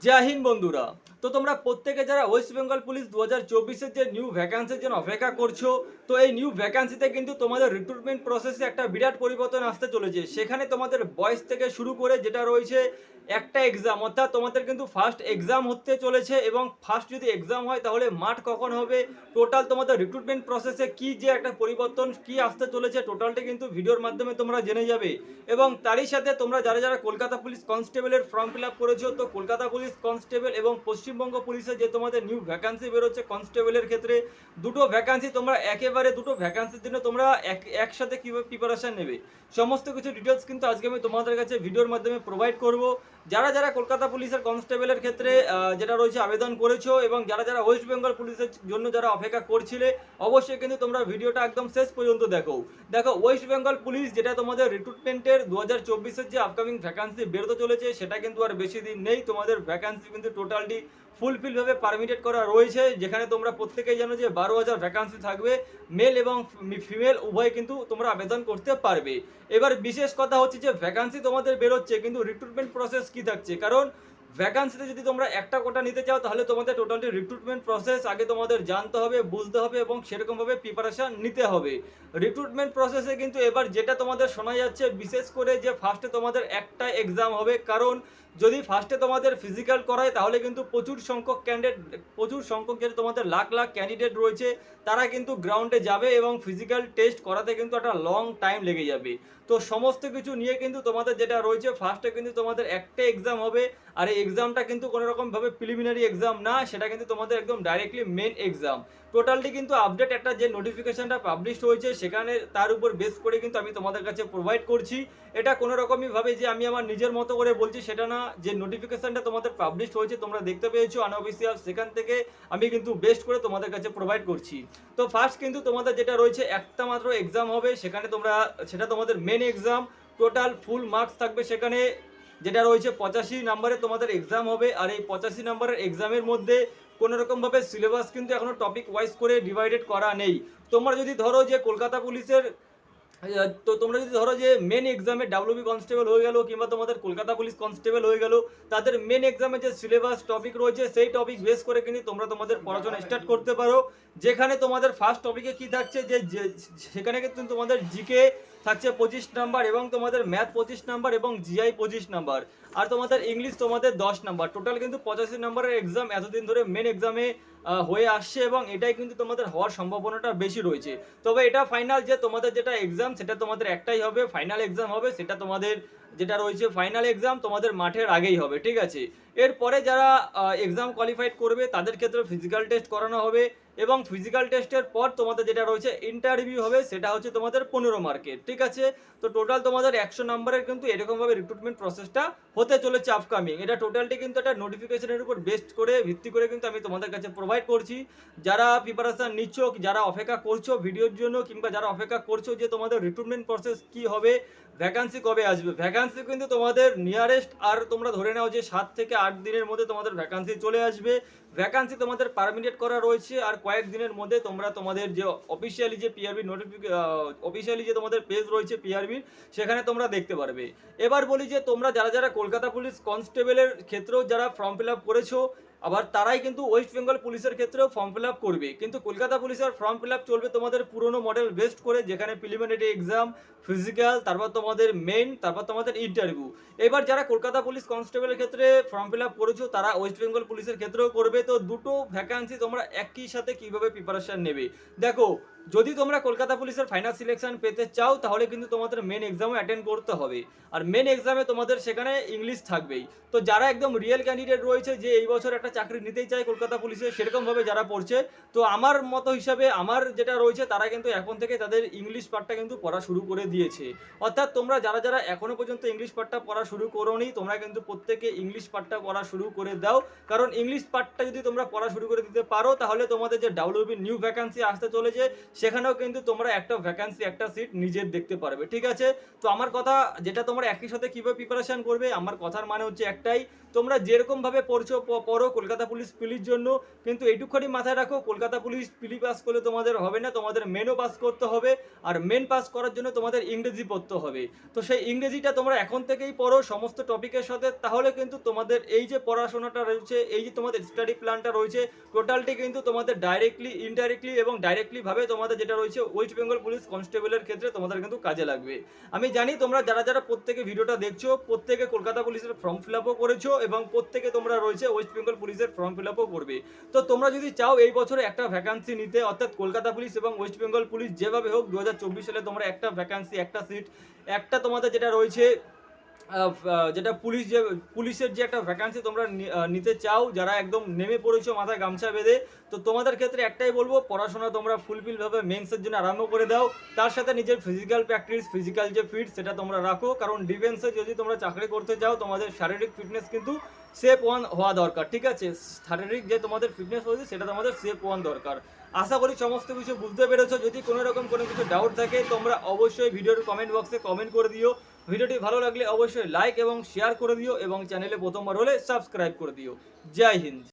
জয় হিন্দ বন্ধুরা। তো তোমরা প্রত্যেকে যারা ওয়েস্ট বেঙ্গল পুলিশ 2024-এর যে নিউ ভ্যাকান্সির জন্য অপেক্ষা করছো, তো এই নিউ ভ্যাকান্সিতে কিন্তু তোমাদের রিক্রুটমেন্ট প্রসেসে একটা বিরাট পরিবর্তন আসতে চলেছে। সেখানে তোমাদের বয়স থেকে শুরু করে যেটা রয়েছে একটা এক্সাম, অর্থাৎ তোমাদের কিন্তু ফার্স্ট এক্সাম হতে চলেছে এবং ফার্স্ট যদি এক্সাম হয় তাহলে মাঠ কখন হবে, টোটাল তোমাদের রিক্রুটমেন্ট প্রসেসে কি যে একটা পরিবর্তন কি আসতে চলেছে টোটালটা কিন্তু ভিডিওর মাধ্যমে তোমরা জেনে যাবে। এবং তারই সাথে তোমরা যারা যারা কলকাতা পুলিশ কনস্টেবলের ফর্ম ফিল আপ করেছো, তো কলকাতা পুলিশ কনস্টেবল এবং পশ্চিমবঙ্গ পুলিশের যে তোমাদের নিউ ভ্যাকান্সি বেরোচ্ছে কনস্টেবলের ক্ষেত্রে, দুটো ভ্যাকান্সি তোমরা একেবারে দুটো ভ্যাকান্সির জন্য তোমরা একসাথে কীভাবে প্রিপারেশন নেবে সমস্ত কিছু ডিটেলস কিন্তু আজকে আমি তোমাদের কাছে ভিডিওর মাধ্যমে প্রোভাইড করব। যারা যারা কলকাতা পুলিশের কনস্টেবলের ক্ষেত্রে যেটা রয়েছে আবেদন করেছো এবং যারা যারা ওয়েস্ট বেঙ্গল পুলিশের জন্য যারা অপেক্ষা করছিলে, অবশ্যই কিন্তু তোমরা ভিডিওটা একদম শেষ পর্যন্ত দেখো। ওয়েস্ট বেঙ্গল পুলিশ যেটা তোমাদের রিক্রুটমেন্টের 2024-এর যে আপকামিং ভ্যাকান্সি বেরোতে চলেছে সেটা কিন্তু আর বেশি দিন নেই। তোমাদের ভ্যাকান্সি কিন্তু টোটালটি ফুলফিলভাবে পারমিটেড করা রয়েছে, যেখানে তোমরা প্রত্যেকেই জানো যে 12,000 ভ্যাকান্সি থাকবে। মেল এবং ফিমেল উভয় কিন্তু তোমরা আবেদন করতে পারবে। এবার বিশেষ কথা হচ্ছে যে ভ্যাকান্সি তোমাদের বেরোচ্ছে কিন্তু রিক্রুটমেন্ট প্রসেস কি থাকছে, কারণ ভ্যাকান্সিতে যদি তোমরা একটা কোটা নিতে চাও তাহলে তোমাদের টোটালি রিক্রুটমেন্ট প্রসেস আগে তোমাদের জানতে হবে, বুঝতে হবে এবং সেরকমভাবে প্রিপারেশন নিতে হবে। রিক্রুটমেন্ট প্রসেসে কিন্তু এবার যেটা তোমাদের শোনা যাচ্ছে বিশেষ করে যে ফার্স্টে তোমাদের একটা এক্সাম হবে, কারণ যদি ফার্স্টে তোমাদের ফিজিক্যাল করায় তাহলে কিন্তু প্রচুর সংখ্যক যেটা তোমাদের লাখ লাখ ক্যান্ডিডেট রয়েছে তারা কিন্তু গ্রাউন্ডে যাবে এবং ফিজিক্যাল টেস্ট করাতে কিন্তু একটা লং টাইম লেগে যাবে। তো সমস্ত কিছু নিয়ে কিন্তু তোমাদের যেটা রয়েছে ফার্স্টে কিন্তু তোমাদের একটা এক্সাম হবে, আর এই এক্সামটা কিন্তু কোনো রকমভাবে প্রিলিমিনারি এক্সাম না, সেটা কিন্তু তোমাদের একদম ডাইরেক্টলি মেন এক্সাম। টোটালটি কিন্তু আপডেট একটা যে নোটিফিকেশনটা পাবলিশ হয়েছে সেখানে তার উপর বেস করে কিন্তু আমি তোমাদের কাছে প্রোভাইড করছি। এটা কোনো রকমই ভাবে যে আমি আমার নিজের মতো করে বলছি সেটা না, যে নোটিফিকেশনটা তোমাদের পাবলিশ হয়েছে তোমরা দেখতে পেয়েছো আনঅফিসিয়াল, সেখান থেকে আমি কিন্তু বেস্ট করে তোমাদের কাছে প্রোভাইড করছি। তো ফার্স্ট কিন্তু তোমাদের যেটা রয়েছে একটা মাত্র এক্সাম হবে, সেখানে তোমরা সেটা তোমাদের main exam. Total full marks থাকবে সেখানে, যেটা রয়েছে 85 নম্বরে তোমাদের এক্সাম হবে। আর এই 85 নম্বরের এক্সামের মধ্যে কোনো রকমভাবে সিলেবাস কিন্তু এখনো টপিক ওয়াইজ করে ডিভাইডেড করা নেই। তোমরা যদি ধরো যে কলকাতা পুলিশের তো তোমরা যদি ধরো যে মেন এক্সামে ডাব্লিউবি কনস্টেবল হয়ে গেল কিংবা তোমাদের কলকাতা পুলিশ কনস্টেবল হয়ে গেল, তাদের মেন এক্সামে যে সিলেবাস টপিক রয়েছে সেই টপিক বেস করে কিন্তু তোমরা তোমাদের পড়াশোনা স্টার্ট করতে পারো। যেখানে তোমাদের ফার্স্ট টপিকে কি থাকছে যে সেখানে কিন্তু তোমাদের জিকে থাকছে 25 নাম্বার এবং তোমাদের ম্যাথ 25 নাম্বার এবং জিআই 25 নাম্বার, আর তোমাদের ইংলিশ তোমাদের 10 নাম্বার। টোটাল কিন্তু 85 নাম্বারের এক্সাম এতদিন ধরে মেন এক্সামে হয়ে আসছে এবং এটাই কিন্তু তোমাদের হওয়ার সম্ভাবনাটা বেশি রয়েছে। তবে এটা ফাইনাল যে তোমাদের যেটা এক্সাম সেটা তোমাদের একটাই হবে, ফাইনাল এক্সাম হবে, সেটা তোমাদের যেটা রয়েছে ফাইনাল এক্সাম তোমাদের মাঠের আগেই হবে, ঠিক আছে। এরপরে যারা এক্সাম কোয়ালিফাইড করবে তাদের ক্ষেত্রে ফিজিক্যাল টেস্ট করানো হবে এবং ফিজিক্যাল টেস্টের পর তোমাদের যেটা রয়েছে ইন্টারভিউ হবে, সেটা হচ্ছে তোমাদের 15 মার্কের, ঠিক আছে। তো টোটাল তোমাদের 100 নাম্বারের কিন্তু এরকমভাবে রিক্রুটমেন্ট প্রসেসটা হতে চলেছে আপকামিং। এটা টোটালটি কিন্তু একটা নোটিফিকেশনের উপর বেস্ট করে ভিত্তি করে কিন্তু আমি তোমাদের কাছে প্রোভাইড করছি। যারা প্রিপারেশন নিচ্ছ, যারা অপেক্ষা করছো ভিডিওর জন্য, কিংবা যারা অপেক্ষা করছো যে তোমাদের রিক্রুটমেন্ট প্রসেস কি হবে, ভ্যাকান্সি কবে আসবে, ভ্যাকান্সি কিন্তু তোমাদের নিয়ারেস্ট আর তোমরা ধরে নাও যে 7 থেকে 8 দিনের মধ্যে তোমাদের ভ্যাকান্সি চলে আসবে। ভ্যাকান্সি তোমাদের পারমিটেড করা রয়েছে আর কয়েক দিনের মধ্যে তোমরা তোমাদের যে অফিসিয়ালি যে পিআরবি অফিসিয়ালি যে তোমাদের পেজ রয়েছে পিআরবির, সেখানে তোমরা দেখতে পারবে। এবার বলি যে তোমরা যারা যারা কলকাতা পুলিশ কনস্টেবলের ক্ষেত্রেও যারা ফর্ম ফিল আপ করেছো, আবার তারাই কিন্তু ওয়েস্ট বেঙ্গল পুলিশের ক্ষেত্রেও ফর্ম ফিল আপ করবে, কিন্তু কলকাতা পুলিশের ফর্ম ফিল আপ চলবে তোমাদের পুরনো মডেল বেস্ট করে, যেখানে প্রিলিমিনারি এক্সাম, ফিজিক্যাল, তারপর তোমাদের মেইন, তারপর তোমাদের ইন্টারভিউ। এবার যারা কলকাতা পুলিশ কনস্টেবলের ক্ষেত্রে ফর্ম ফিল আপ করেছো তারা ওয়েস্ট বেঙ্গল পুলিশের ক্ষেত্রেও করবে। তো দুটো ভ্যাকান্সি তোমরা একই সাথে কিভাবে প্রিপারেশন নেবে, দেখো যদি তোমরা কলকাতা পুলিশের ফাইনাল সিলেকশন পেতে চাও তাহলে কিন্তু তোমাদের মেন এক্সামও অ্যাটেন্ড করতে হবে, আর মেন এক্সামে তোমাদের সেখানে ইংলিশ থাকবেই। তো যারা একদম রিয়েল ক্যান্ডিডেট রয়েছে যে এই বছর একটা চাকরি নিতেই চায় কলকাতা পুলিশে সেরকমভাবে যারা পড়ছে, তো আমার মতো হিসাবে আমার যেটা রয়েছে তারা কিন্তু এখন থেকে তাদের ইংলিশ পার্টটা কিন্তু পড়া শুরু করে দিয়েছে। অর্থাৎ তোমরা যারা যারা এখনো পর্যন্ত ইংলিশ পার্টটা পড়া শুরু করোনি তোমরা কিন্তু প্রত্যেকে ইংলিশ পার্টটা পড়া শুরু করে দাও, কারণ ইংলিশ পার্টটা যদি তোমরা পড়া শুরু করে দিতে পারো তাহলে তোমাদের যে ডাব্লিউবি নিউ ভ্যাকান্সি আসতে চলেছে সেখানেও কিন্তু তোমরা একটা ভ্যাকান্সি একটা সিট নিজের দেখতে পারবে। ঠিক আছে? তো আমার কথা যেটা তোমরা একই সাথে কিভাবে প্রিপারেশন করবে, আমার কথার মানে হচ্ছে একটাই, তোমরা যেরকমভাবে পড়ছো পড়ো কলকাতা পুলিশ পিলির জন্য, কিন্তু এইটুকুখানি মাথায় রাখো কলকাতা পুলিশ পিলি পাস করলে তোমাদের হবে না, তোমাদের মেনও পাস করতে হবে। আর মেন পাস করার জন্য তোমাদের ইংরেজি পড়তে হবে। তো সেই ইংরেজিটা তোমরা এখন থেকেই পড়ো সমস্ত টপিকের সাথে, তাহলে কিন্তু তোমাদের এই যে পড়াশোনাটা রয়েছে, এই যে তোমাদের স্টাডি প্ল্যানটা রয়েছে, টোটালটি কিন্তু তোমাদের ডাইরেক্টলি ইনডাইরেক্টলি এবং ডাইরেক্টলি ভাবে তোমাদের যেটা রয়েছে ওয়েস্ট বেঙ্গল পুলিশ কনস্টেবলের ক্ষেত্রে তোমাদের কিন্তু কাজে লাগবে। আমি জানি তোমরা যারা যারা প্রত্যেকে ভিডিওটা দেখছো প্রত্যেকে কলকাতা পুলিশের ফর্ম ফিল আপও করেছো এবং প্রত্যেকে তোমরা রয়েছে ওয়েস্ট বেঙ্গল পুলিশের ফর্ম ফিল আপও করবে। তো তোমরা যদি চাও এই বছরে একটা ভ্যাকান্সি নিতে, অর্থাৎ কলকাতা পুলিশ এবং ওয়েস্ট বেঙ্গল পুলিশ যেভাবে হোক 2024 সালে তোমরা একটা ভ্যাকান্সি একটা সিট একটা তোমাদের যেটা রয়েছে যেটা পুলিশের যে একটা ভ্যাকান্সি তোমরা নিতে চাও, যারা একদম নেমে পড়েছো মাথায় গামছা বেঁধে, তো তোমাদের ক্ষেত্রে একটাই বলবো, পড়াশোনা তোমরা ফুলফিলভাবে মেন্সের জন্য আরম্ভ করে দাও। তার সাথে নিজের ফিজিক্যাল প্র্যাকটিস, ফিজিক্যাল যে ফিট সেটা তোমরা রাখো, কারণ ডিফেন্সে যদি তোমরা চাকরি করতে চাও তোমাদের শারীরিক ফিটনেস কিন্তু সেপ ওয়ান হওয়া দরকার। ঠিক আছে? শারীরিক যে তোমাদের ফিটনেস হয়েছে সেটা তোমাদের সেপ ওয়ান দরকার। আশা করি সমস্ত কিছু বুঝতে পেরেছো। যদি কোনো রকম কোনো কিছু ডাউট থাকে তোমরা অবশ্যই ভিডিওর কমেন্ট বক্সে কমেন্ট করে দিও। ভিডিওটি ভালো লাগলে অবশ্যই লাইক এবং শেয়ার করে দিও এবং চ্যানেলে প্রথমবার হলে সাবস্ক্রাইব করে দিও। জয় হিন্দ।